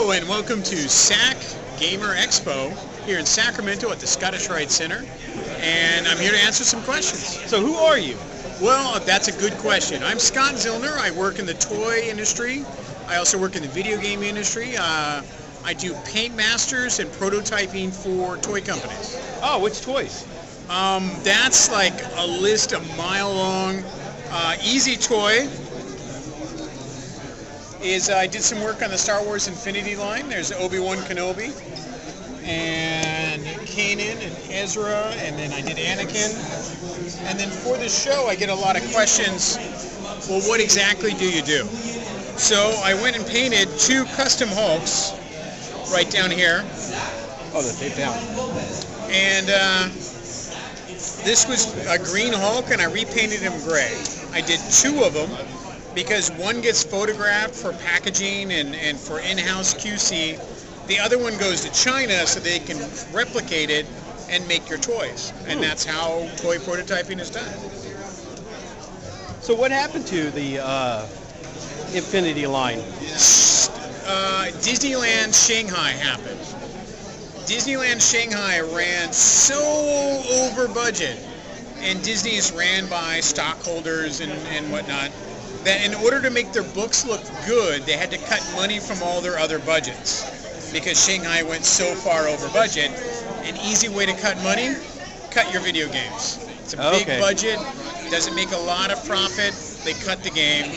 Hello and welcome to Sac Gamers Expo here in Sacramento at the Scottish Rite Center, and I'm here to answer some questions. So who are you? Well, that's a good question. I'm Scott Zillner. I work in the toy industry. I also work in the video game industry. I do paint masters and prototyping for toy companies. Oh, which toys? That's like a list a mile long. Easy Toy is I did some work on the Star Wars Infinity line. There's Obi-Wan Kenobi and Kanan and Ezra, and then I did Anakin. And then for the show, I get a lot of questions. Well, what exactly do you do? So I went and painted 2 custom Hulks right down here. Oh, they're taped down. And this was a green Hulk, and I repainted him gray. I did 2 of them because one gets photographed for packaging and for in-house QC. The other one goes to China so they can replicate it and make your toys. And that's how toy prototyping is done. So what happened to the Infinity line? Disneyland Shanghai happened. Disneyland Shanghai ran so over budget, and Disney's ran by stockholders and whatnot, that in order to make their books look good, they had to cut money from all their other budgets because Shanghai went so far over budget. An easy way to cut money, cut your video games. It's a big budget, doesn't make a lot of profit. They cut the game.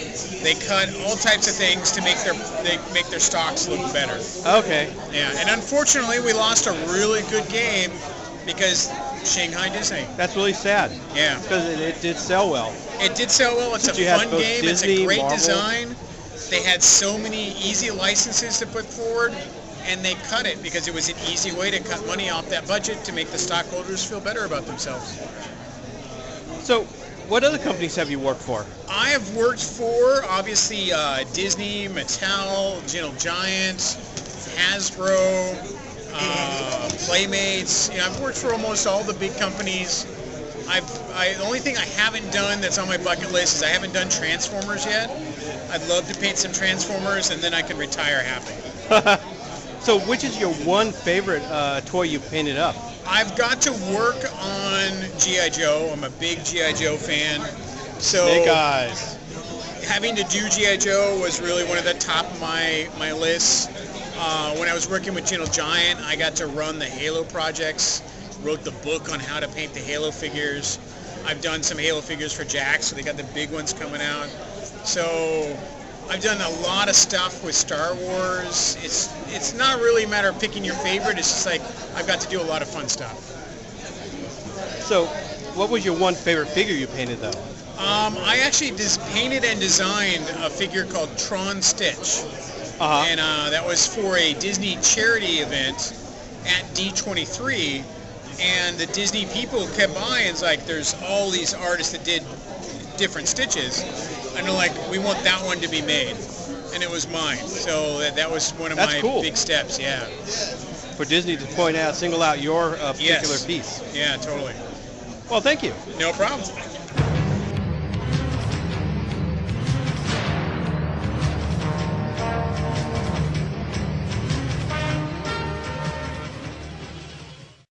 They cut all types of things to make their stocks look better. Okay. Yeah, and unfortunately, we lost a really good game because Shanghai Disney. That's really sad. Yeah. Because it did sell well. It did sell well. It's a fun game. It's a great design. They had so many easy licenses to put forward, and they cut it because it was an easy way to cut money off that budget to make the stockholders feel better about themselves. So, what other companies have you worked for? I have worked for, obviously, Disney, Mattel, Gentle Giant, Hasbro, Playmates. You know, I've worked for almost all the big companies. The only thing I haven't done that's on my bucket list is I haven't done Transformers yet. I'd love to paint some Transformers, and then I can retire happy. So which is your one favorite toy you painted up? I've got to work on G.I. Joe. I'm a big G.I. Joe fan. So Snake Eyes. Having to do G.I. Joe was really one of the top of my lists. When I was working with Gentle Giant, I got to run the Halo projects, wrote the book on how to paint the Halo figures. I've done some Halo figures for JAKKS, so they got the big ones coming out. So I've done a lot of stuff with Star Wars. It's not really a matter of picking your favorite. It's just like I've got to do a lot of fun stuff. So what was your one favorite figure you painted, though? I actually painted and designed a figure called Tron Stitch. And that was for a Disney charity event at D23. And the Disney people kept buying. It's like there's all these artists that did different Stitches. And they're like, we want that one to be made. And it was mine. So that was one of my big steps, yeah. For Disney to single out your particular piece. Yeah, totally. Well, thank you. No problem.